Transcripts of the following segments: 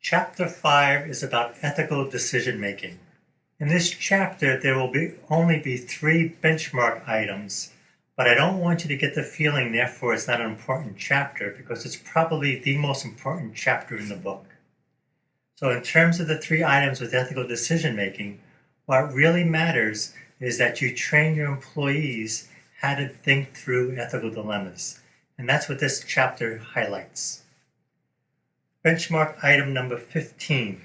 Chapter 5 is about ethical decision-making. In this chapter, there will only be 3 benchmark items, but I don't want you to get the feeling, therefore, it's not an important chapter, because it's probably the most important chapter in the book. So in terms of the 3 items with ethical decision-making, what really matters is that you train your employees how to think through ethical dilemmas. And that's what this chapter highlights. Benchmark item number 15.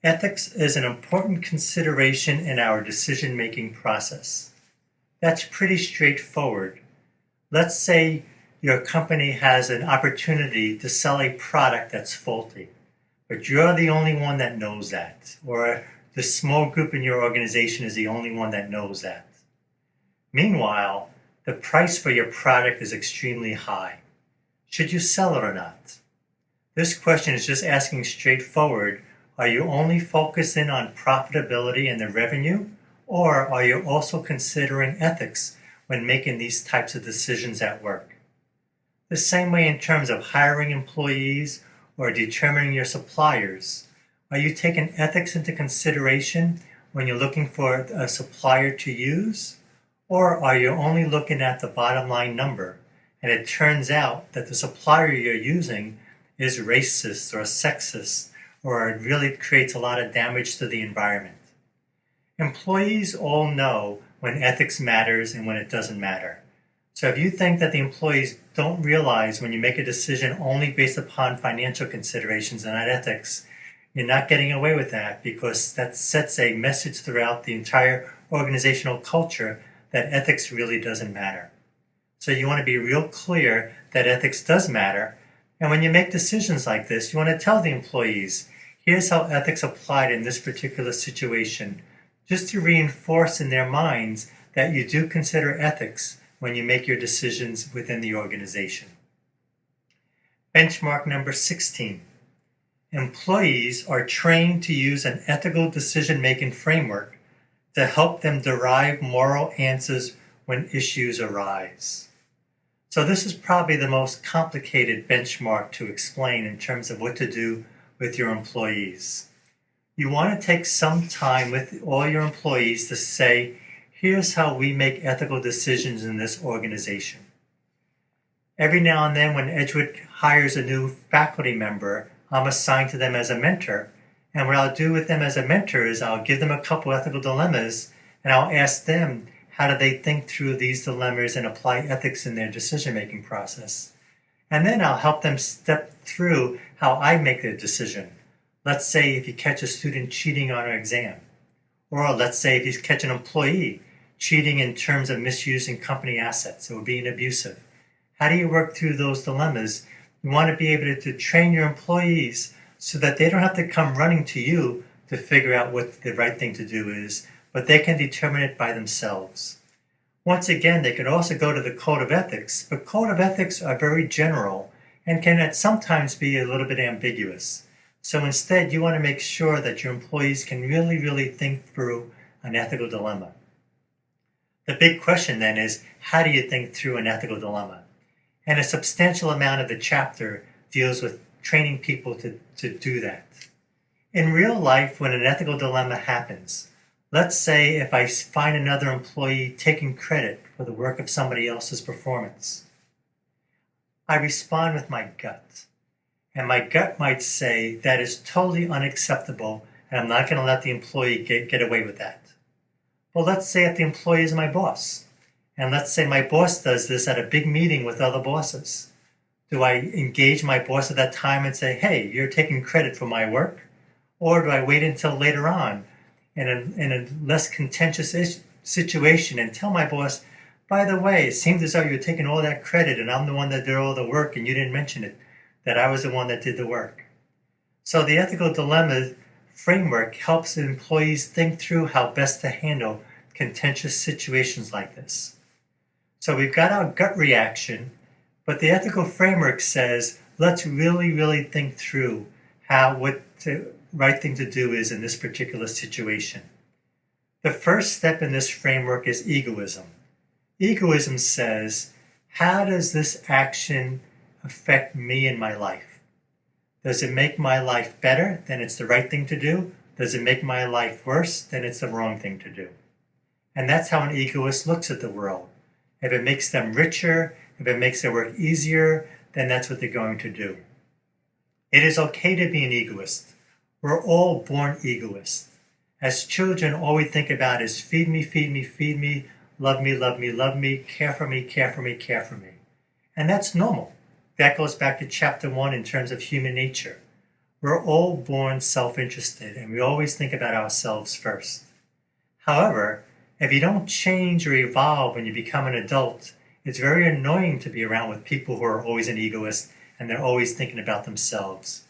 Ethics is an important consideration in our decision-making process. That's pretty straightforward. Let's say your company has an opportunity to sell a product that's faulty, but you're the only one that knows that, or the small group in your organization is the only one that knows that. Meanwhile, the price for your product is extremely high. Should you sell it or not? This question is just asking straightforward, are you only focusing on profitability and the revenue, or are you also considering ethics when making these types of decisions at work? The same way in terms of hiring employees or determining your suppliers. Are you taking ethics into consideration when you're looking for a supplier to use? Or are you only looking at the bottom line number, and it turns out that the supplier you're using is racist or sexist, or it really creates a lot of damage to the environment? Employees all know when ethics matters and when it doesn't matter. So if you think that the employees don't realize when you make a decision only based upon financial considerations and not ethics, you're not getting away with that, because that sets a message throughout the entire organizational culture that ethics really doesn't matter. So you want to be real clear that ethics does matter. And when you make decisions like this, you want to tell the employees, here's how ethics applied in this particular situation, just to reinforce in their minds that you do consider ethics when you make your decisions within the organization. Benchmark number 16. Employees are trained to use an ethical decision-making framework to help them derive moral answers when issues arise. So this is probably the most complicated benchmark to explain in terms of what to do with your employees. You want to take some time with all your employees to say, here's how we make ethical decisions in this organization. Every now and then when Edgewood hires a new faculty member, I'm assigned to them as a mentor. And what I'll do with them as a mentor is I'll give them a couple ethical dilemmas, and I'll ask them, how do they think through these dilemmas and apply ethics in their decision-making process? And then I'll help them step through how I make a decision. Let's say if you catch a student cheating on an exam, or let's say if you catch an employee cheating in terms of misusing company assets or being abusive. How do you work through those dilemmas? You want to be able to train your employees so that they don't have to come running to you to figure out what the right thing to do is, but they can determine it by themselves. Once again, they could also go to the Code of Ethics, but Code of Ethics are very general and can sometimes be a little bit ambiguous. So instead, you want to make sure that your employees can really think through an ethical dilemma. The big question then is, how do you think through an ethical dilemma? And a substantial amount of the chapter deals with training people to do that. In real life, when an ethical dilemma happens, let's say if I find another employee taking credit for the work of somebody else's performance, I respond with my gut. And my gut might say that is totally unacceptable, and I'm not going to let the employee get away with that. Well, let's say if the employee is my boss, and let's say my boss does this at a big meeting with other bosses. Do I engage my boss at that time and say, hey, you're taking credit for my work? Or do I wait until later on in a less contentious situation and tell my boss, by the way, it seems as though you're taking all that credit and I'm the one that did all the work and you didn't mention it, that I was the one that did the work. So the ethical dilemma framework helps employees think through how best to handle contentious situations like this. So we've got our gut reaction, but the ethical framework says, let's really think through what the right thing to do is in this particular situation. The first step in this framework is egoism. Egoism says, how does this action affect me in my life? Does it make my life better? Then it's the right thing to do. Does it make my life worse? Then it's the wrong thing to do. And that's how an egoist looks at the world. If it makes them richer, if it makes their work easier, then that's what they're going to do. It is okay to be an egoist. We're all born egoists. As children, all we think about is feed me, feed me, feed me, love me, love me, love me, care for me, care for me, care for me. And that's normal. That goes back to chapter 1 in terms of human nature. We're all born self-interested, and we always think about ourselves first. However, if you don't change or evolve when you become an adult, it's very annoying to be around with people who are always an egoist and they're always thinking about themselves.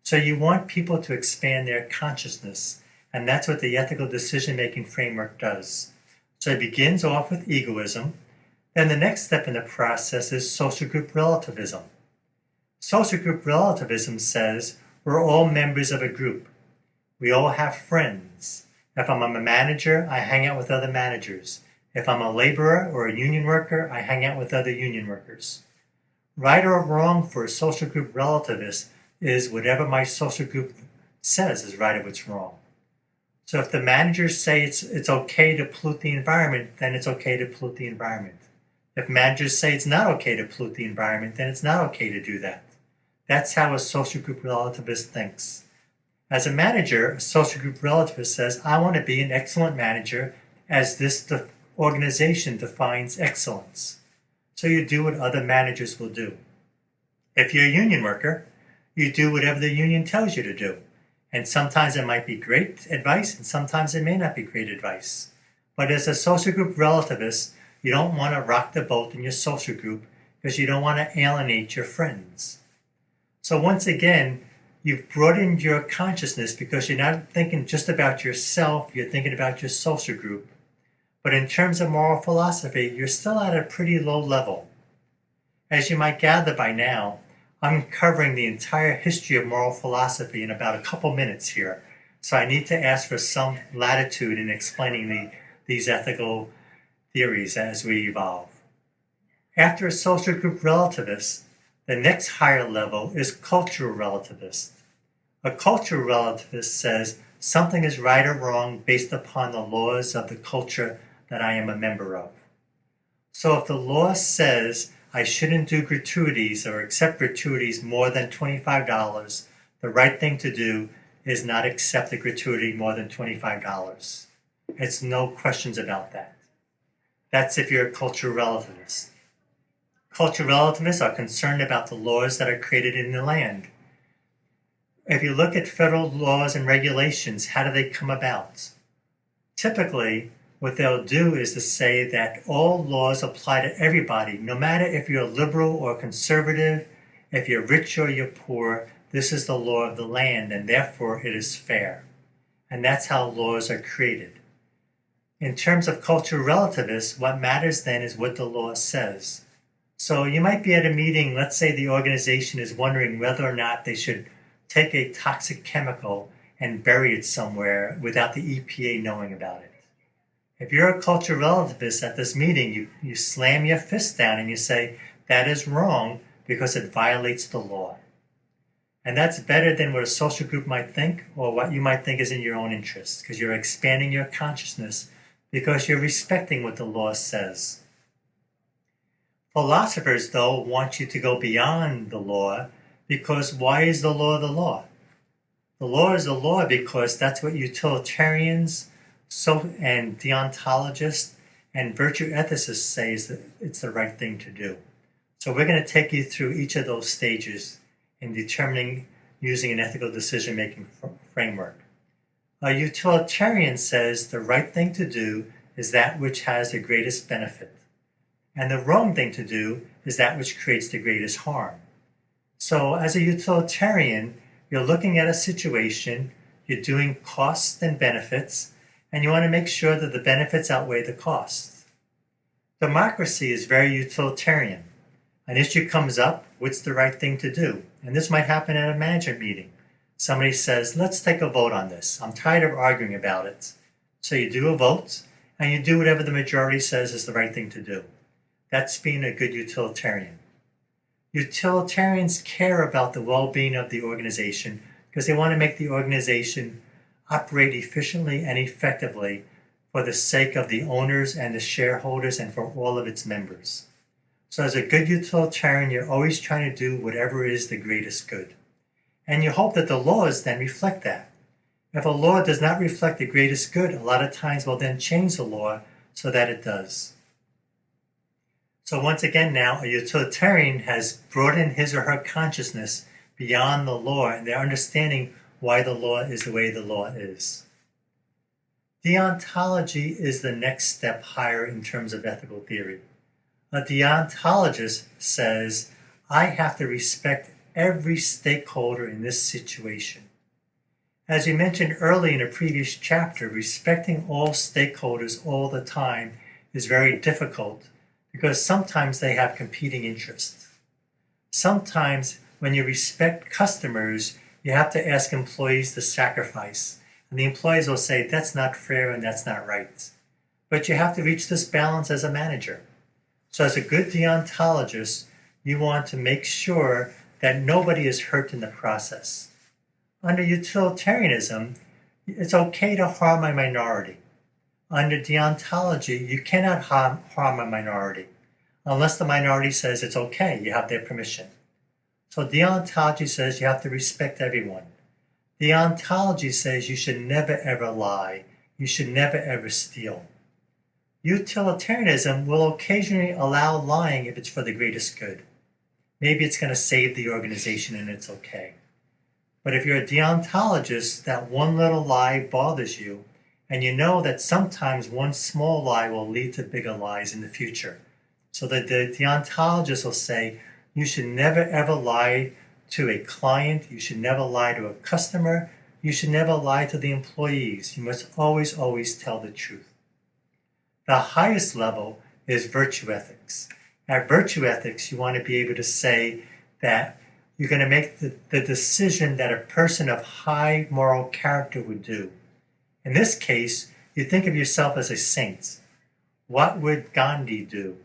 So you want people to expand their consciousness, and that's what the ethical decision-making framework does. So it begins off with egoism. Then the next step in the process is social group relativism. Social group relativism says we're all members of a group. We all have friends. If I'm a manager, I hang out with other managers. If I'm a laborer or a union worker, I hang out with other union workers. Right or wrong for a social group relativist is whatever my social group says is right or what's wrong. So if the managers say it's okay to pollute the environment, then it's okay to pollute the environment. If managers say it's not okay to pollute the environment, then it's not okay to do that. That's how a social group relativist thinks. As a manager, a social group relativist says, I want to be an excellent manager as this organization defines excellence. So you do what other managers will do. If you're a union worker, you do whatever the union tells you to do. And sometimes it might be great advice, and sometimes it may not be great advice. But as a social group relativist, you don't want to rock the boat in your social group because you don't want to alienate your friends. So once again, you've broadened your consciousness because you're not thinking just about yourself, you're thinking about your social group. But in terms of moral philosophy, you're still at a pretty low level. As you might gather by now, I'm covering the entire history of moral philosophy in about a couple minutes here. So I need to ask for some latitude in explaining these ethical theories as we evolve. After a social group relativist, the next higher level is cultural relativist. A cultural relativist says something is right or wrong based upon the laws of the culture that I am a member of. So if the law says I shouldn't do gratuities or accept gratuities more than $25, the right thing to do is not accept a gratuity more than $25. It's no questions about that. That's if you're a cultural relativist. Cultural relativists are concerned about the laws that are created in the land. If you look at federal laws and regulations, how do they come about? Typically, what they'll do is to say that all laws apply to everybody, no matter if you're liberal or conservative, if you're rich or you're poor, this is the law of the land, and therefore it is fair. And that's how laws are created. In terms of cultural relativists, what matters then is what the law says. So you might be at a meeting, let's say the organization is wondering whether or not they should take a toxic chemical and bury it somewhere without the EPA knowing about it. If you're a cultural relativist at this meeting, you slam your fist down and you say, that is wrong because it violates the law. And that's better than what a social group might think or what you might think is in your own interest, because you're expanding your consciousness because you're respecting what the law says. Philosophers, though, want you to go beyond the law because why is the law the law? The law is the law because that's what utilitarians and deontologists and virtue ethicists say is that it's the right thing to do. So we're going to take you through each of those stages in determining using an ethical decision-making framework. A utilitarian says the right thing to do is that which has the greatest benefit, and the wrong thing to do is that which creates the greatest harm. So as a utilitarian, you're looking at a situation, you're doing costs and benefits, and you want to make sure that the benefits outweigh the costs. Democracy is very utilitarian. An issue comes up, what's the right thing to do? And this might happen at a management meeting. Somebody says, let's take a vote on this. I'm tired of arguing about it. So you do a vote, and you do whatever the majority says is the right thing to do. That's being a good utilitarian. Utilitarians care about the well-being of the organization because they want to make the organization operate efficiently and effectively for the sake of the owners and the shareholders and for all of its members. So as a good utilitarian, you're always trying to do whatever is the greatest good. And you hope that the laws then reflect that. If a law does not reflect the greatest good, a lot of times we'll then change the law so that it does. So once again now, a utilitarian has broadened his or her consciousness beyond the law, and they're understanding why the law is the way the law is. Deontology is the next step higher in terms of ethical theory. A deontologist says, I have to respect every stakeholder in this situation. As we mentioned early in a previous chapter, respecting all stakeholders all the time is very difficult because sometimes they have competing interests. Sometimes when you respect customers, you have to ask employees to sacrifice. And the employees will say, that's not fair and that's not right. But you have to reach this balance as a manager. So as a good deontologist, you want to make sure that nobody is hurt in the process. Under utilitarianism, it's okay to harm a minority. Under deontology, you cannot harm a minority unless the minority says it's okay, you have their permission. So deontology says you have to respect everyone. Deontology says you should never ever lie. You should never ever steal. Utilitarianism will occasionally allow lying if it's for the greatest good. Maybe it's going to save the organization and it's okay. But if you're a deontologist, that one little lie bothers you, and you know that sometimes one small lie will lead to bigger lies in the future. So that the deontologist will say, you should never ever lie to a client, you should never lie to a customer, you should never lie to the employees. You must always, always tell the truth. The highest level is virtue ethics. At virtue ethics, you want to be able to say that you're going to make the decision that a person of high moral character would do. In this case, you think of yourself as a saint. What would Gandhi do?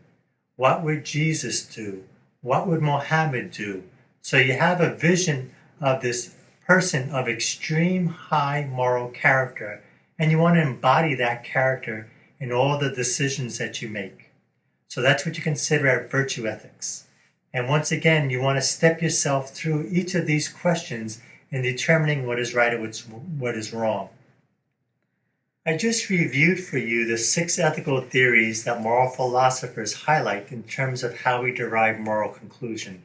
What would Jesus do? What would Mohammed do? So you have a vision of this person of extreme high moral character, and you want to embody that character in all the decisions that you make. So that's what you consider at virtue ethics. And once again, you want to step yourself through each of these questions in determining what is right and what is wrong. I just reviewed for you the 6 ethical theories that moral philosophers highlight in terms of how we derive moral conclusion.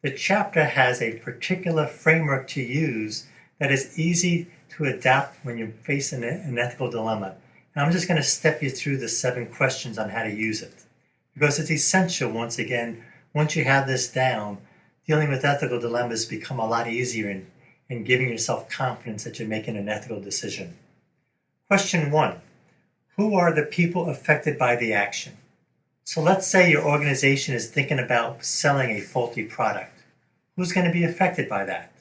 The chapter has a particular framework to use that is easy to adapt when you face an ethical dilemma. And I'm just going to step you through the 7 questions on how to use it. Because it's essential, once again, once you have this down, dealing with ethical dilemmas become a lot easier in giving yourself confidence that you're making an ethical decision. Question 1, who are the people affected by the action? So let's say your organization is thinking about selling a faulty product. Who's going to be affected by that?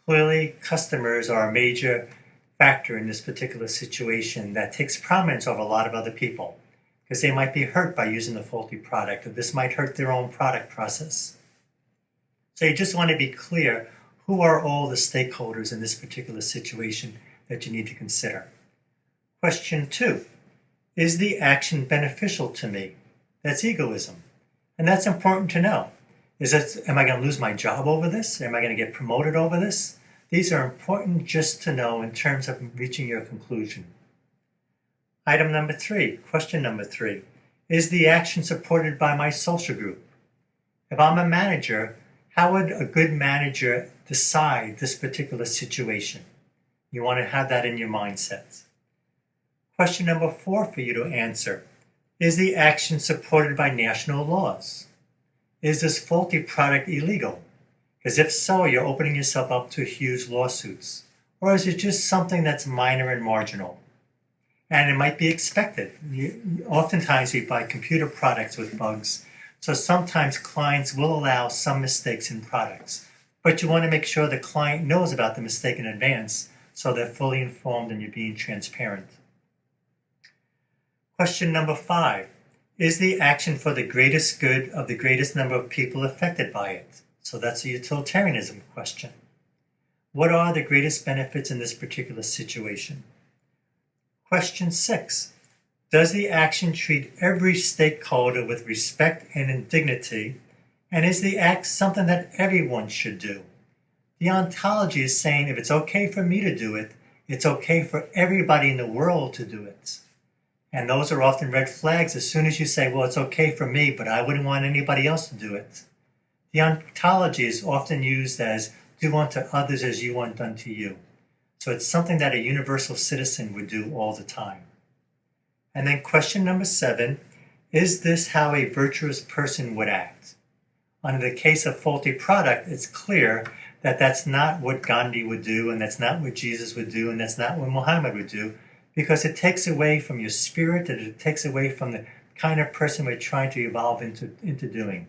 Clearly, customers are a major factor in this particular situation that takes prominence over a lot of other people because they might be hurt by using the faulty product, or this might hurt their own product process. So you just want to be clear, who are all the stakeholders in this particular situation that you need to consider? Question 2, is the action beneficial to me? That's egoism. And that's important to know. Am I going to lose my job over this? Am I going to get promoted over this? These are important just to know in terms of reaching your conclusion. Item number 3, question number 3, is the action supported by my social group? If I'm a manager, how would a good manager decide this particular situation? You want to have that in your mindset. Question number 4 for you to answer. Is the action supported by national laws? Is this faulty product illegal? Because if so, you're opening yourself up to huge lawsuits. Or is it just something that's minor and marginal? And it might be expected. Oftentimes we buy computer products with bugs, so sometimes clients will allow some mistakes in products. But you want to make sure the client knows about the mistake in advance so they're fully informed and you're being transparent. Question number 5, Is the action for the greatest good of the greatest number of people affected by it? So that's a utilitarianism question. What are the greatest benefits in this particular situation? Question 6. Does the action treat every stakeholder with respect and dignity? And is the act something that everyone should do? The ontology is saying if it's okay for me to do it, it's okay for everybody in the world to do it. And those are often red flags as soon as you say, well, it's okay for me, but I wouldn't want anybody else to do it. The ontology is often used as do unto others as you want done to you. So it's something that a universal citizen would do all the time. And then question number 7, is this how a virtuous person would act? Under the case of faulty product, it's clear that that's not what Gandhi would do, and that's not what Jesus would do, and that's not what Muhammad would do, because it takes away from your spirit, and it takes away from the kind of person we're trying to evolve into doing.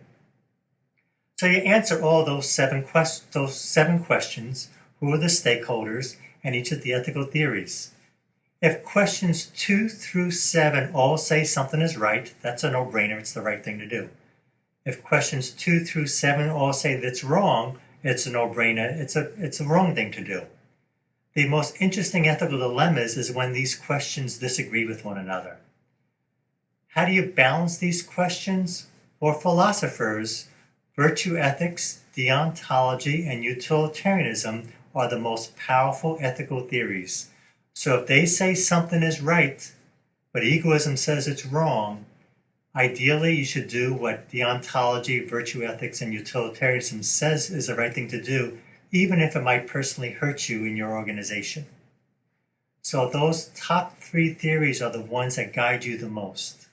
So you answer all those seven questions, who are the stakeholders, and each of the ethical theories. If questions 2 through 7 all say something is right, that's a no-brainer, it's the right thing to do. If questions 2 through 7 all say that's wrong, it's a no-brainer, it's a wrong thing to do. The most interesting ethical dilemmas is when these questions disagree with one another. How do you balance these questions? For philosophers, virtue ethics, deontology, and utilitarianism are the most powerful ethical theories. So if they say something is right, but egoism says it's wrong, ideally you should do what deontology, virtue ethics, and utilitarianism says is the right thing to do, even if it might personally hurt you in your organization. So those top 3 theories are the ones that guide you the most.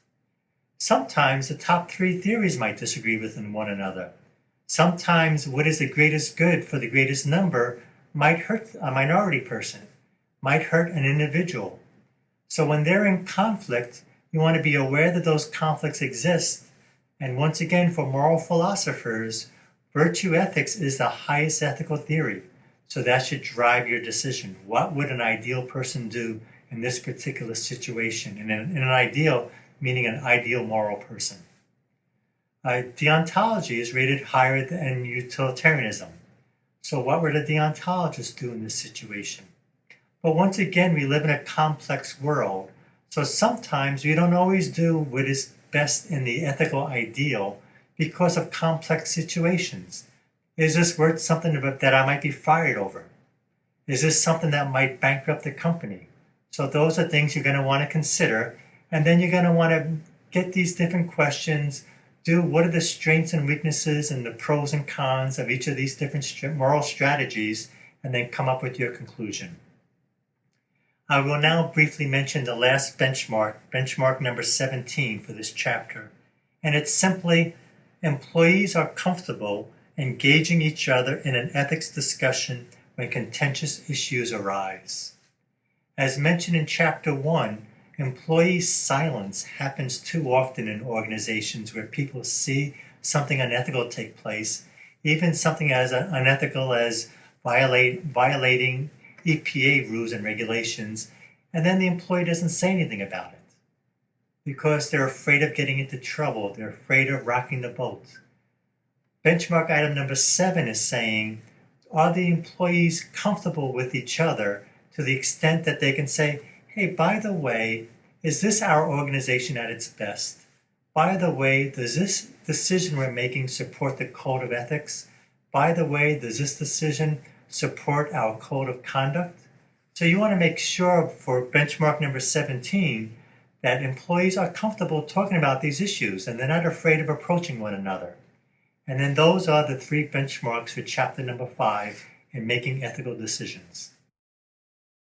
Sometimes the top 3 theories might disagree with one another. Sometimes what is the greatest good for the greatest number might hurt a minority person, might hurt an individual. So when they're in conflict, you want to be aware that those conflicts exist. And once again, for moral philosophers, virtue ethics is the highest ethical theory. So that should drive your decision. What would an ideal person do in this particular situation? And in an ideal, meaning an ideal moral person. Deontology is rated higher than utilitarianism. So what would a deontologist do in this situation? But once again, we live in a complex world. So sometimes we don't always do what is best in the ethical ideal because of complex situations. Is this worth something that I might be fired over? Is this something that might bankrupt the company? So those are things you're going to want to consider. And then you're going to want to get these different questions, do what are the strengths and weaknesses and the pros and cons of each of these different moral strategies, and then come up with your conclusion. I will now briefly mention the last benchmark number 17 for this chapter. And it's simply, employees are comfortable engaging each other in an ethics discussion when contentious issues arise. As mentioned in chapter 1, employee silence happens too often in organizations where people see something unethical take place, even something as unethical as violating EPA rules and regulations, and then the employee doesn't say anything about it because they're afraid of getting into trouble. They're afraid of rocking the boat. Benchmark item number 7 is saying, are the employees comfortable with each other to the extent that they can say, hey, by the way, is this our organization at its best? By the way, does this decision we're making support the code of ethics? By the way, does this decision support our code of conduct? So you want to make sure for benchmark number 17 that employees are comfortable talking about these issues and they're not afraid of approaching one another. And then those are the 3 benchmarks for chapter number 5 in making ethical decisions.